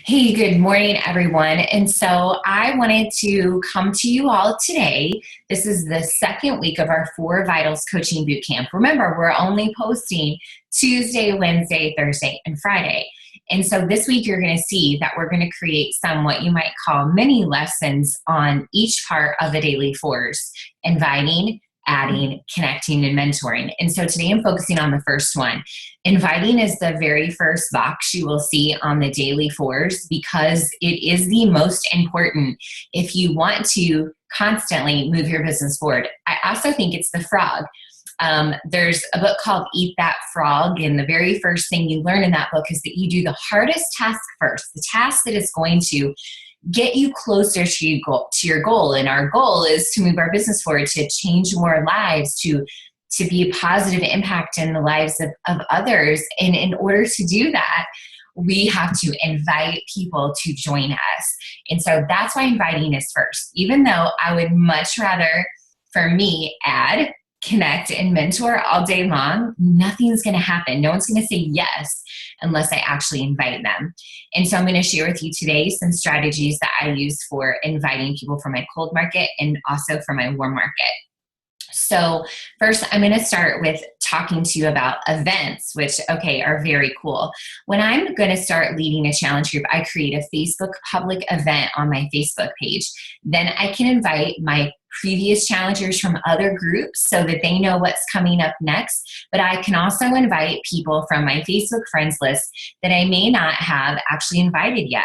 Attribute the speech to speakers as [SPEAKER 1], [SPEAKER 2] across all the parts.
[SPEAKER 1] Hey, good morning, everyone. And so I wanted to come to you all today. This is the second week of our 4 Vitals Coaching Bootcamp. Remember, we're only posting Tuesday, Wednesday, Thursday, and Friday. And so this week you're going to see that we're going to create some what you might call mini lessons on each part of the daily fours: inviting, adding, connecting, and mentoring. And so today I'm focusing on the first one. Inviting is the very first box you will see on the daily fours because it is the most important if you want to constantly move your business forward. I also think it's the frog. There's a book called Eat That Frog, and the very first thing you learn in that book is that you do the hardest task first, the task that is going to get you closer to your goal. And our goal is to move our business forward, to change more lives, to be a positive impact in the lives of others. And in order to do that, we have to invite people to join us. And so that's why inviting is first, even though I would much rather, for me, add, connect, and mentor all day long. Nothing's going to happen. No one's going to say yes unless I actually invite them. And so I'm going to share with you today some strategies that I use for inviting people from my cold market and also for my warm market. So first, I'm going to start with talking to you about events, which, are very cool. When I'm going to start leading a challenge group, I create a Facebook public event on my Facebook page. Then I can invite my previous challengers from other groups so that they know what's coming up next. But I can also invite people from my Facebook friends list that I may not have actually invited yet.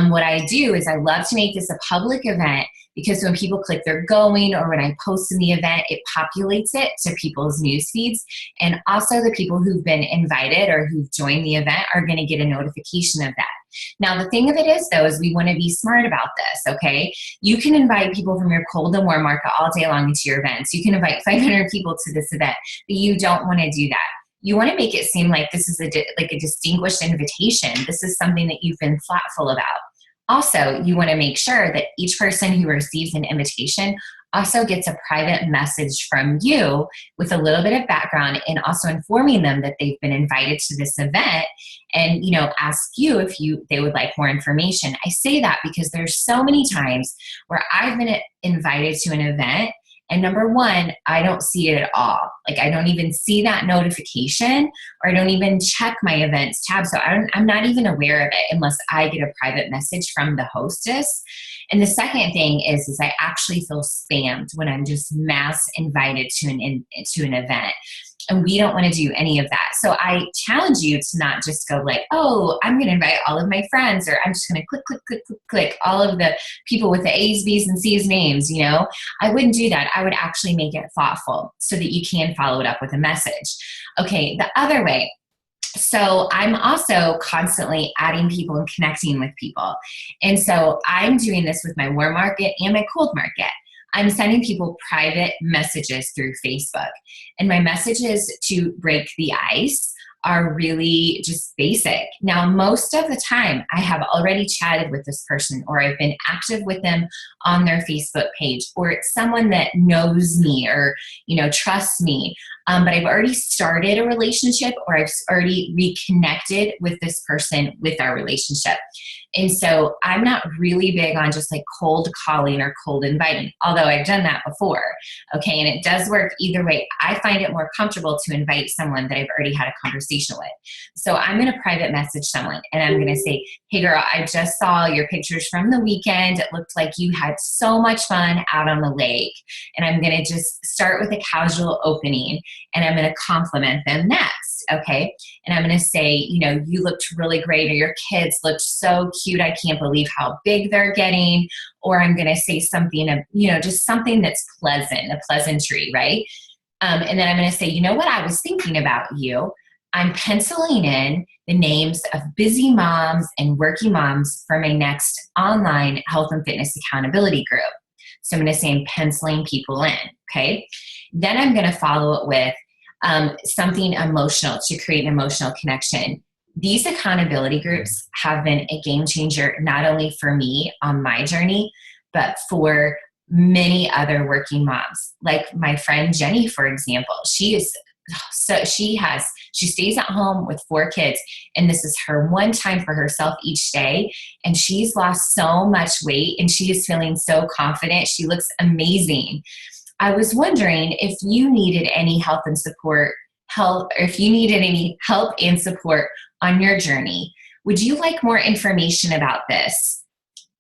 [SPEAKER 1] What I do is I love to make this a public event because when people click they're going, or when I post in the event, it populates it to people's news feeds. And also the people who've been invited or who've joined the event are going to get a notification of that. Now, the thing of it is, though, is we want to be smart about this, okay? You can invite people from your cold and warm market all day long into your events. You can invite 500 people to this event, but you don't want to do that. You want to make it seem like this is a distinguished invitation. This is something that you've been thoughtful about. Also, you want to make sure that each person who receives an invitation also gets a private message from you with a little bit of background and also informing them that they've been invited to this event and, ask you if they would like more information. I say that because there's so many times where I've been invited to an event and number one, I don't see it at all. Like I don't even see that notification, or I don't even check my events tab. So I'm not even aware of it unless I get a private message from the hostess. And the second thing is I actually feel spammed when I'm just mass invited to an event. And we don't want to do any of that. So I challenge you to not just go like, oh, I'm going to invite all of my friends, or I'm just going to click, click, click, click, click all of the people with the A's, B's, and C's names, I wouldn't do that. I would actually make it thoughtful so that you can follow it up with a message. Okay, the other way. So I'm also constantly adding people and connecting with people. And so I'm doing this with my warm market and my cold market. I'm sending people private messages through Facebook. And my messages to break the ice are really just basic. Now, most of the time, I have already chatted with this person, or I've been active with them on their Facebook page, or it's someone that knows me or, trusts me. But I've already started a relationship, or I've already reconnected with this person with our relationship. And so I'm not really big on just like cold calling or cold inviting, although I've done that before. Okay. And it does work either way. I find it more comfortable to invite someone that I've already had a conversation with. So I'm going to private message someone and I'm going to say, hey girl, I just saw your pictures from the weekend. It looked like you had so much fun out on the lake. And I'm going to just start with a casual opening and I'm going to compliment them next. Okay. And I'm going to say, you looked really great, or your kids looked so cute. I can't believe how big they're getting. Or I'm going to say something, just something that's pleasant, a pleasantry, right? And then I'm going to say, you know what? I was thinking about you. I'm penciling in the names of busy moms and working moms for my next online health and fitness accountability group. So I'm going to say I'm penciling people in, okay? Then I'm going to follow it with something emotional to create an emotional connection. These accountability groups have been a game changer, not only for me on my journey, but for many other working moms. Like my friend Jenny, for example, she has She stays at home with 4 kids, and this is her one time for herself each day. And she's lost so much weight, and she is feeling so confident. She looks amazing. I was wondering if you needed any help and support, or if you needed any help and support on your journey. Would you like more information about this?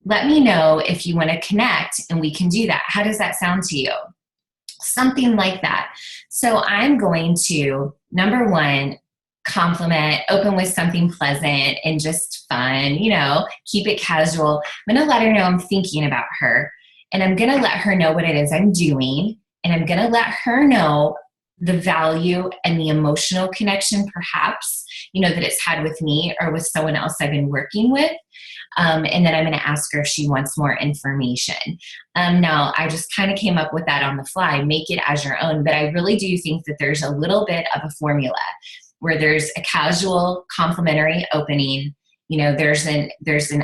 [SPEAKER 1] Let me know if you want to connect, and we can do that. How does that sound to you? Something like that. So I'm going to, number one, compliment, open with something pleasant and just fun, keep it casual. I'm going to let her know I'm thinking about her, and I'm going to let her know what it is I'm doing, and I'm going to let her know the value and the emotional connection, perhaps, that it's had with me or with someone else I've been working with. And then I'm going to ask her if she wants more information. Now, I just kind of came up with that on the fly. Make it as your own. But I really do think that there's a little bit of a formula where there's a casual complimentary opening. There's an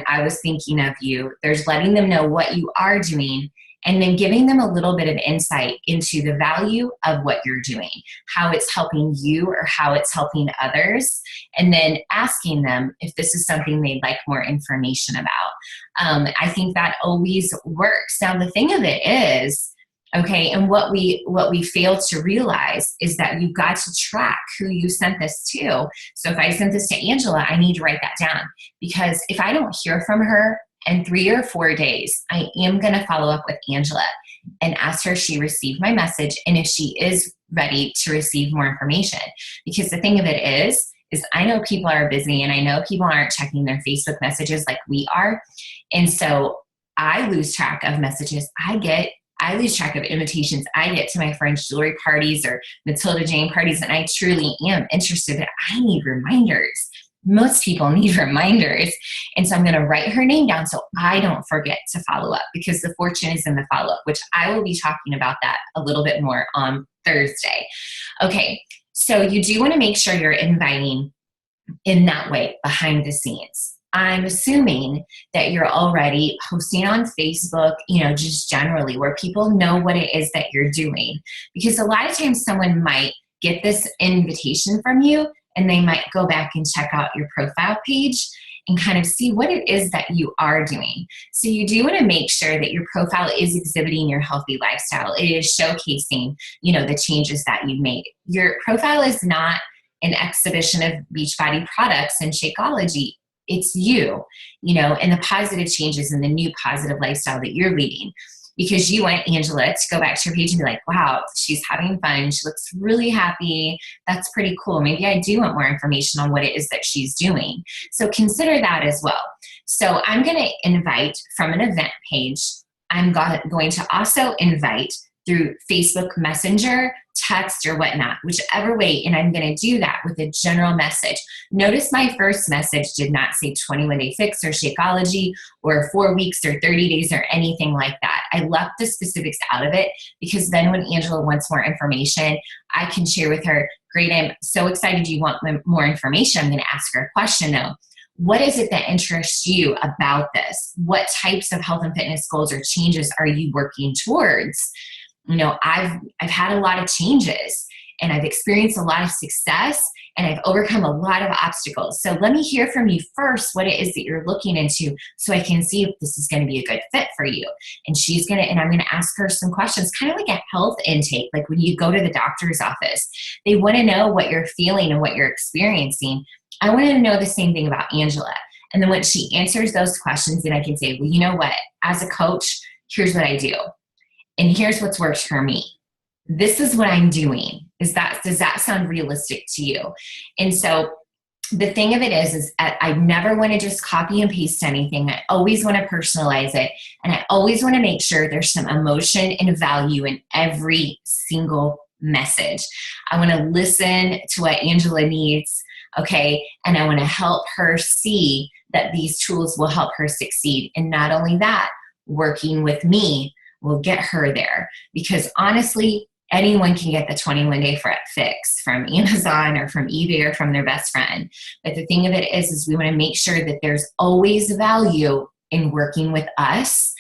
[SPEAKER 1] I was thinking of you. There's letting them know what you are doing, and then giving them a little bit of insight into the value of what you're doing, how it's helping you or how it's helping others, and then asking them if this is something they'd like more information about. I think that always works. Now, the thing of it is, okay, and what we fail to realize is that you've got to track who you sent this to. So if I sent this to Angela, I need to write that down, because if I don't hear from her in 3 or 4 days, I am going to follow up with Angela and ask her if she received my message and if she is ready to receive more information. Because the thing of it is I know people are busy, and I know people aren't checking their Facebook messages like we are. And so I lose track of messages I lose track of invitations I get to my friends' jewelry parties or Matilda Jane parties, and I truly am interested. But I need reminders. Most people need reminders. And so I'm going to write her name down so I don't forget to follow up, because the fortune is in the follow-up, which I will be talking about that a little bit more on Thursday. Okay, so you do want to make sure you're inviting in that way behind the scenes. I'm assuming that you're already posting on Facebook, just generally where people know what it is that you're doing. Because a lot of times someone might get this invitation from you, and they might go back and check out your profile page and kind of see what it is that you are doing. So you do want to make sure that your profile is exhibiting your healthy lifestyle. It is showcasing, the changes that you've made. Your profile is not an exhibition of Beachbody products and Shakeology. It's you, and the positive changes and the new positive lifestyle that you're leading. Because you want Angela to go back to your page and be like, wow, she's having fun. She looks really happy. That's pretty cool. Maybe I do want more information on what it is that she's doing. So consider that as well. So I'm going to invite from an event page. I'm going to also invite through Facebook Messenger, text, or whatnot, whichever way, and I'm going to do that with a general message. Notice my first message did not say 21-day fix or Shakeology or 4 weeks or 30 days or anything like that. I left the specifics out of it, because then when Angela wants more information, I can share with her, great, I'm so excited you want more information. I'm going to ask her a question though. What is it that interests you about this? What types of health and fitness goals or changes are you working towards? I've had a lot of changes, and I've experienced a lot of success, and I've overcome a lot of obstacles. So let me hear from you first what it is that you're looking into, so I can see if this is going to be a good fit for you. And I'm going to ask her some questions, kind of like a health intake, like when you go to the doctor's office. They want to know what you're feeling and what you're experiencing. I want to know the same thing about Angela. And then when she answers those questions, then I can say, well, you know what? As a coach, here's what I do. And here's what's worked for me. This is what I'm doing. Does that sound realistic to you? And so the thing of it is I never want to just copy and paste anything. I always want to personalize it. And I always want to make sure there's some emotion and value in every single message. I want to listen to what Angela needs, okay? And I want to help her see that these tools will help her succeed. And not only that, working with me will get her there. Because honestly, anyone can get the 21-day fix from Amazon or from eBay or from their best friend. But the thing of it is we want to make sure that there's always value in working with us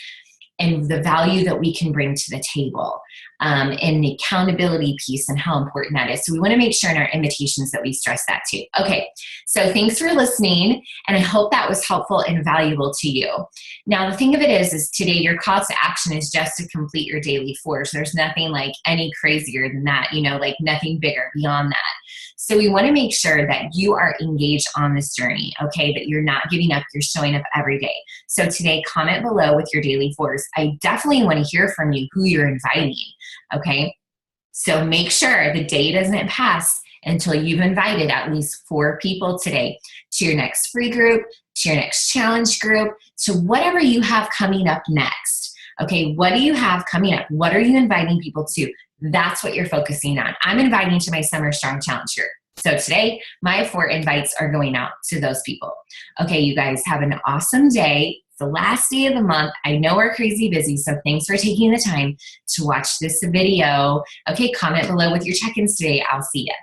[SPEAKER 1] and the value that we can bring to the table. and the accountability piece and how important that is. So we want to make sure in our invitations that we stress that too. Okay, so thanks for listening, and I hope that was helpful and valuable to you. Now, the thing of it is today your call to action is just to complete your daily 4s. There's nothing like any crazier than that, like nothing bigger beyond that. So we want to make sure that you are engaged on this journey, okay, that you're not giving up, you're showing up every day. So today, comment below with your daily 4s. I definitely want to hear from you who you're inviting, okay? So make sure the day doesn't pass until you've invited at least 4 people today to your next free group, to your next challenge group, to whatever you have coming up next. Okay, what do you have coming up? What are you inviting people to? That's what you're focusing on. I'm inviting to my Summer Strong Challenge group. So today, my 4 invites are going out to those people. Okay, you guys have an awesome day. It's the last day of the month. I know we're crazy busy, so thanks for taking the time to watch this video. Okay, comment below with your check-ins today. I'll see you.